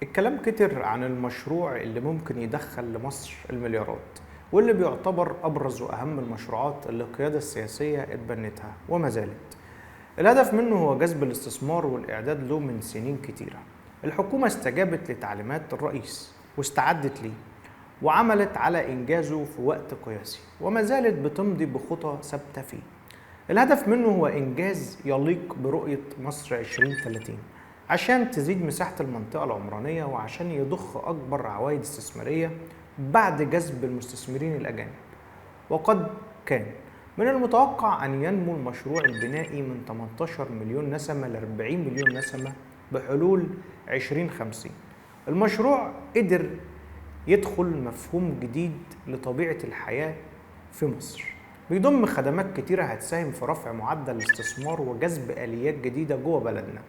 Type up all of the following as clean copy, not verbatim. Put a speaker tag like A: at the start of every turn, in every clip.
A: الكلام كتر عن المشروع اللي ممكن يدخل لمصر المليارات، واللي بيعتبر أبرز وأهم المشروعات اللي القيادة السياسية اتبنتها وما زالت. الهدف منه هو جذب الاستثمار والإعداد له من سنين كتيرة. الحكومة استجابت لتعليمات الرئيس واستعدت ليه، وعملت على إنجازه في وقت قياسي، وما زالت بتمضي بخطى ثابتة فيه. الهدف منه هو إنجاز يليق برؤية مصر 2030، عشان تزيد مساحة المنطقة العمرانية وعشان يضخ أكبر عوائد استثمارية بعد جذب المستثمرين الأجانب. وقد كان من المتوقع أن ينمو المشروع البنائي من 18 مليون نسمة ل 40 مليون نسمة بحلول 2050. المشروع قدر يدخل مفهوم جديد لطبيعة الحياة في مصر، بيضم خدمات كتيرة هتساهم في رفع معدل الاستثمار وجذب آليات جديدة جوه بلدنا،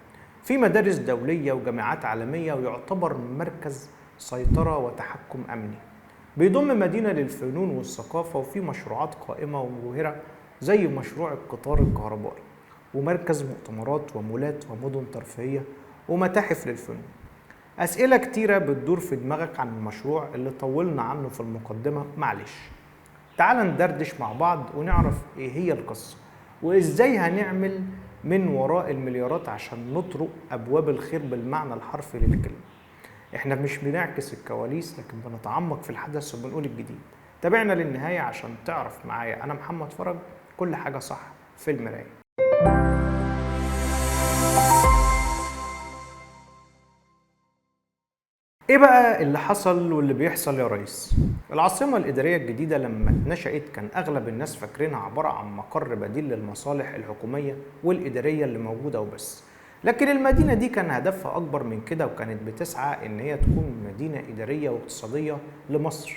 A: في مدارس دولية وجامعات عالمية، ويعتبر مركز سيطرة وتحكم أمني. بيضم مدينة للفنون والثقافة، وفي مشروعات قائمة ومبهرة زي مشروع القطار الكهربائي، ومركز مؤتمرات ومولات ومدن ترفيهية ومتاحف للفنون. أسئلة كتيرة بتدور في دماغك عن المشروع اللي طولنا عنه في المقدمة، معلش تعال ندردش مع بعض ونعرف ايه هي القصة، وازاي هنعمل من وراء المليارات عشان نطرق أبواب الخير بالمعنى الحرفي للكلمة. احنا مش بنعكس الكواليس، لكن بنتعمق في الحدث وبنقول الجديد. تابعنا للنهاية عشان تعرف معايا أنا محمد فرج كل حاجة صح في المراية. ايه بقى اللي حصل واللي بيحصل يا ريس؟ العاصمة الإدارية الجديدة لما اتنشأت كان أغلب الناس فاكرينها عبارة عن مقر بديل للمصالح الحكومية والإدارية اللي موجودة وبس. لكن المدينة دي كان هدفها أكبر من كده، وكانت بتسعى إن هي تكون مدينة إدارية واقتصادية لمصر.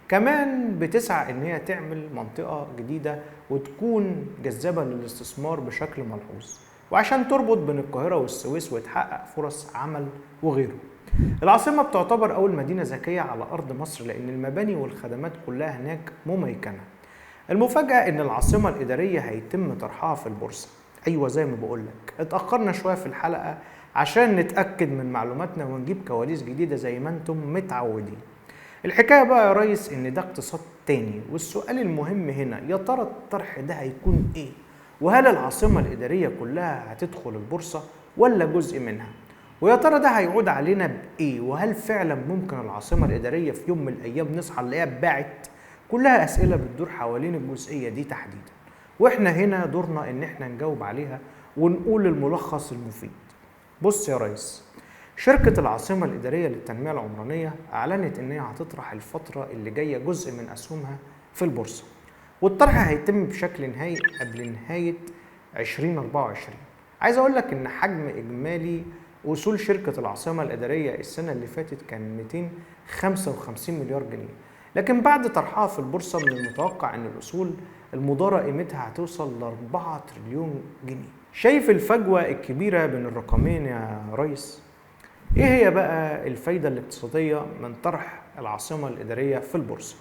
A: كمان بتسعى إن هي تعمل منطقة جديدة وتكون جذابة للاستثمار بشكل ملحوظ، وعشان تربط بين القاهرة والسويس وتحقق فرص عمل وغيره. العاصمة بتعتبر أول مدينة ذكية على أرض مصر، لأن المباني والخدمات كلها هناك مميكنة. المفاجأة إن العاصمة الإدارية هيتم طرحها في البورصة. أيوة زي ما بقولك، اتأخرنا شوية في الحلقة عشان نتأكد من معلوماتنا ونجيب كواليس جديدة زي ما انتم متعودين. الحكاية بقى يا ريس إن ده اقتصاد تاني، والسؤال المهم هنا يا ترى الطرح ده هيكون إيه؟ وهل العاصمة الإدارية كلها هتدخل البورصة ولا جزء منها؟ ويا ترى ده هيعود علينا بإيه؟ وهل فعلا ممكن العاصمة الإدارية في يوم من الأيام نصحى نلاقيها اتباعت؟ كلها أسئلة بتدور حوالين الجزئية دي تحديدا، وإحنا هنا دورنا إن إحنا نجاوب عليها ونقول الملخص المفيد. بص يا ريس، شركة العاصمة الإدارية للتنمية العمرانية أعلنت إن هي هتطرح الفترة اللي جاية جزء من أسهمها في البورصة، والطرح هيتم بشكل نهائي قبل نهاية 2024. عايز أقول لك إن حجم إجمالي وصول شركة العاصمة الإدارية السنة اللي فاتت كان 255 مليار جنيه، لكن بعد طرحها في البورصة من المتوقع إن الأصول المضارة قيمتها هتوصل ل 4 تريليون جنيه. شايف الفجوة الكبيرة بين الرقمين يا ريس؟ إيه هي بقى الفايدة الاقتصادية من طرح العاصمة الإدارية في البورصة؟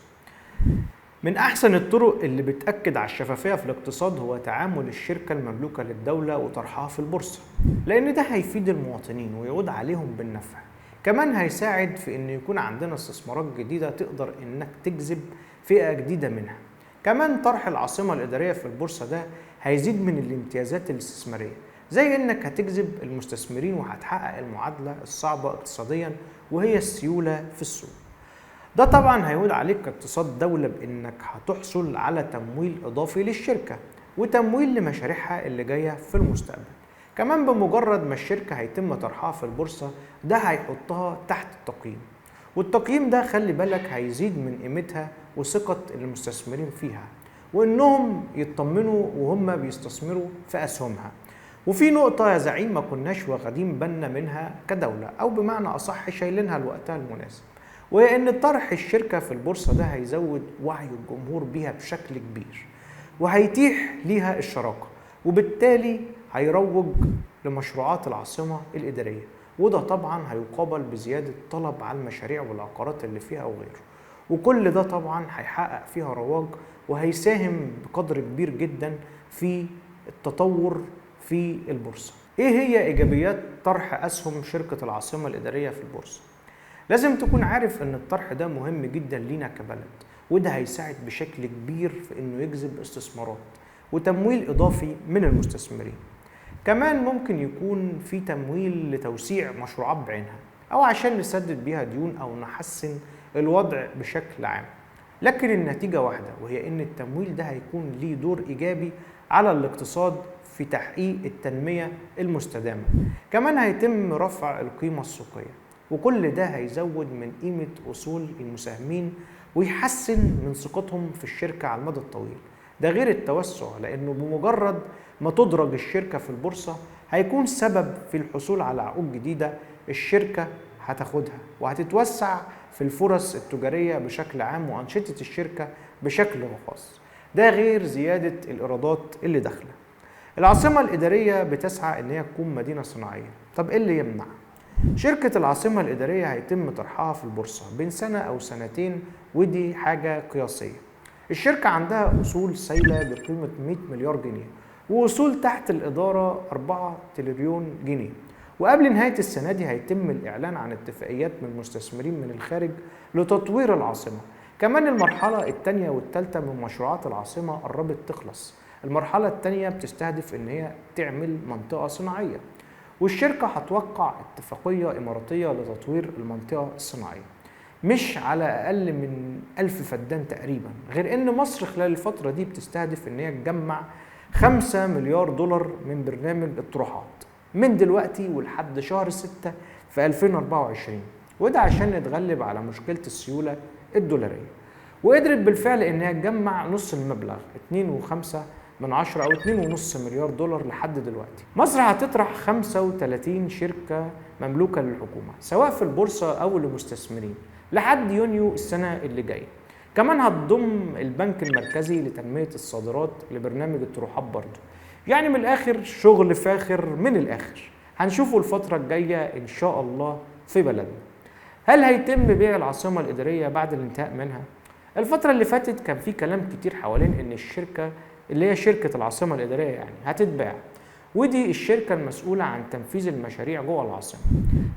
A: من أحسن الطرق اللي بتأكد على الشفافية في الاقتصاد هو تعامل الشركة المملوكة للدولة وطرحها في البورصة، لأن ده هيفيد المواطنين ويعود عليهم بالنفع. كمان هيساعد في إن يكون عندنا استثمارات جديدة تقدر إنك تجذب فئة جديدة منها. كمان طرح العاصمة الإدارية في البورصة ده هيزيد من الامتيازات الاستثمارية، زي إنك هتجذب المستثمرين وهتحقق المعادلة الصعبة اقتصاديا وهي السيولة في السوق. ده طبعا هيعود عليك كاقتصاد دولة بإنك هتحصل على تمويل إضافي للشركة وتمويل لمشاريعها اللي جاية في المستقبل. كمان بمجرد ما الشركة هيتم طرحها في البورصة ده هيحطها تحت التقييم، والتقييم ده خلي بالك هيزيد من قيمتها وثقة المستثمرين فيها، وإنهم يطمنوا وهم بيستثمروا في أسهمها. وفي نقطة يا زعيم ما كناش واخدين بالنا منها كدولة، أو بمعنى أصح شايلينها لوقتها المناسب، وهي إن طرح الشركة في البورصة ده هيزود وعي الجمهور بيها بشكل كبير، وهيتيح ليها الشراكة، وبالتالي هيروج لمشروعات العاصمة الإدارية، وده طبعا هيقابل بزيادة طلب على المشاريع والعقارات اللي فيها وغيره، وكل ده طبعا هيحقق فيها رواج وهيساهم بقدر كبير جدا في التطور في البورصة. ايه هي ايجابيات طرح اسهم شركة العاصمة الإدارية في البورصة؟ لازم تكون عارف ان الطرح ده مهم جدا لينا كبلد، وده هيساعد بشكل كبير في انه يجذب استثمارات وتمويل اضافي من المستثمرين. كمان ممكن يكون في تمويل لتوسيع مشروعات بعينها، او عشان نسدد بيها ديون او نحسن الوضع بشكل عام. لكن النتيجة واحدة، وهي ان التمويل ده هيكون ليه دور ايجابي على الاقتصاد في تحقيق التنمية المستدامة. كمان هيتم رفع القيمة السوقية، وكل ده هيزود من قيمة أصول المساهمين ويحسن من ثقتهم في الشركة على المدى الطويل. ده غير التوسع، لأنه بمجرد ما تدرج الشركة في البورصة هيكون سبب في الحصول على عقود جديدة الشركة هتاخدها، وهتتوسع في الفرص التجارية بشكل عام وأنشطة الشركة بشكل خاص. ده غير زيادة الإيرادات اللي داخلة. العاصمة الإدارية بتسعى إن هي تكون مدينة صناعية. طب إيه اللي يمنع؟ شركة العاصمة الإدارية هيتم طرحها في البورصة بين سنة أو سنتين، ودي حاجة قياسية. الشركة عندها أصول سايلة بقيمة 100 مليار جنيه، وأصول تحت الإدارة 4 تريليون جنيه. وقبل نهاية السنة دي هيتم الإعلان عن اتفاقيات من مستثمرين من الخارج لتطوير العاصمة. كمان المرحلة الثانية والثالثة من مشروعات العاصمة قربت تخلص. المرحلة الثانية بتستهدف إن هي تعمل منطقة صناعية، والشركة هتوقع اتفاقية إماراتية لتطوير المنطقة الصناعية مش على أقل من 1000 فدان تقريبا. غير إن مصر خلال الفترة دي بتستهدف إن هي تجمع 5 مليار دولار من برنامج الطروحات من دلوقتي ولحد شهر 6 في 2024، وده عشان نتغلب على مشكلة السيولة الدولارية. وقدرت بالفعل إنها تجمع نص المبلغ 2.5 أو 2.5 مليار دولار لحد دلوقتي. مصر هتطرح 35 شركة مملوكة للحكومة سواء في البورصة أو لمستثمرين لحد يونيو السنة اللي جاية. كمان هتضم البنك المركزي لتنمية الصادرات لبرنامج الطروحات برضه. يعني من الآخر شغل فاخر من الآخر هنشوفه الفترة الجاية إن شاء الله في بلدنا. هل هيتم بيع العاصمة الإدارية بعد الانتهاء منها؟ الفترة اللي فاتت كان في كلام كتير حوالين إن الشركة اللي هي شركة العاصمة الإدارية يعني هتتباع، ودي الشركة المسؤولة عن تنفيذ المشاريع جوه العاصمة.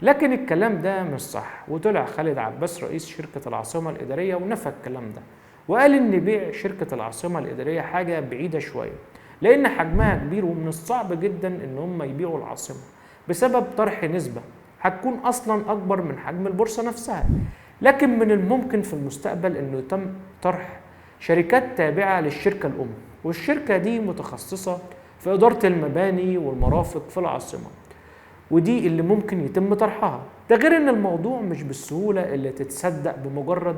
A: لكن الكلام ده مش صح، وطلع خالد عباس رئيس شركة العاصمة الإدارية ونفى الكلام ده، وقال إن بيع شركة العاصمة الإدارية حاجة بعيدة شوية، لأن حجمها كبير ومن الصعب جدا إن هم يبيعوا العاصمة بسبب طرح نسبة هتكون أصلا أكبر من حجم البورصة نفسها. لكن من الممكن في المستقبل إنه يتم طرح شركات تابعة للشركة الأم، والشركة دي متخصصة في إدارة المباني والمرافق في العاصمة، ودي اللي ممكن يتم طرحها. ده غير إن الموضوع مش بالسهولة اللي تتصدق بمجرد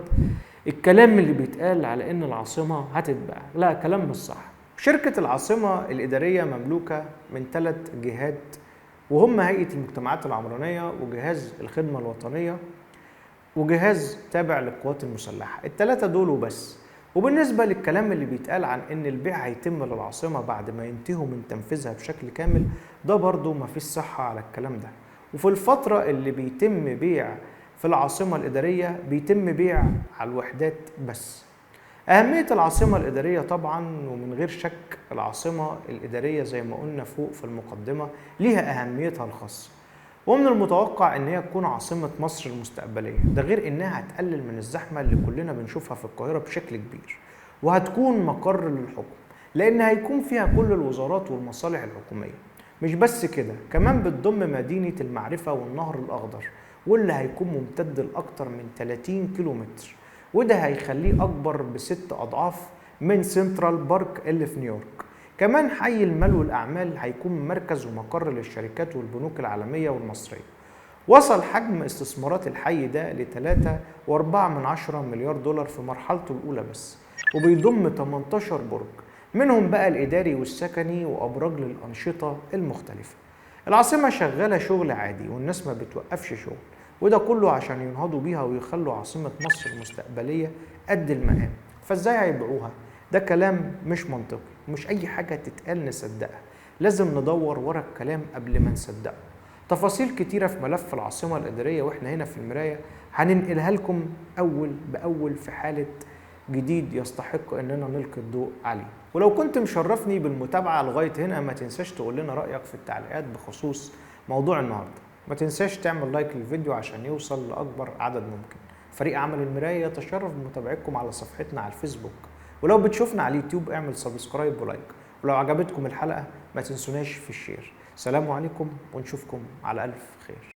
A: الكلام اللي بيتقال على إن العاصمة هتتباع. لا، كلام مش صح. شركة العاصمة الإدارية مملوكة من 3 جهات، وهم هيئة المجتمعات العمرانية وجهاز الخدمة الوطنية وجهاز تابع للقوات المسلحة، ال3 دول وبس. وبالنسبة للكلام اللي بيتقال عن ان البيع هيتم للعاصمة بعد ما ينتهوا من تنفيذها بشكل كامل، ده برضو مفيش صحة على الكلام ده. وفي الفترة اللي بيتم بيع في العاصمة الإدارية بيتم بيع على الوحدات بس. أهمية العاصمة الإدارية طبعا ومن غير شك، العاصمة الإدارية زي ما قلنا فوق في المقدمة ليها أهميتها الخاصة، ومن المتوقع ان هي تكون عاصمة مصر المستقبلية. ده غير انها هتقلل من الزحمة اللي كلنا بنشوفها في القاهرة بشكل كبير، وهتكون مقر للحكم لان هيكون فيها كل الوزارات والمصالح الحكومية. مش بس كده، كمان بتضم مدينة المعرفة والنهر الأخضر، واللي هيكون ممتد لأكتر من 30 كيلومتر، وده هيخليه أكبر ب6 أضعاف من سنترال بارك اللي في نيويورك. كمان حي المال والأعمال هيكون مركز ومقر للشركات والبنوك العالمية والمصرية. وصل حجم استثمارات الحي ده ل3.4 مليار دولار في مرحلته الأولى بس، وبيضم 18 برج منهم بقى الإداري والسكني وأبراج للأنشطة المختلفة. العاصمة شغالة شغل عادي والناس ما بتوقفش شغل، وده كله عشان ينهضوا بيها ويخلوا عاصمة مصر المستقبلية قد المقام. فازاي هيبيعوها؟ ده كلام مش منطقي، ومش أي حاجة تتقال نصدقها، لازم ندور ورا الكلام قبل ما نصدقه. تفاصيل كتيرة في ملف العاصمة الإدارية وإحنا هنا في المراية هننقلها لكم أول بأول في حالة جديد يستحق إننا نلقي الضوء عليه. ولو كنت مشرفني بالمتابعة لغاية هنا، ما تنساش تقول لنا رأيك في التعليقات بخصوص موضوع النهاردة. ما تنساش تعمل لايك للفيديو عشان يوصل لأكبر عدد ممكن. فريق عمل المراية يتشرف بمتابعتكم على صفحتنا على الفيسبوك، ولو بتشوفنا على اليوتيوب اعمل سبسكرايب ولايك، ولو عجبتكم الحلقة ما تنسوناش في الشير. سلام عليكم ونشوفكم على ألف خير.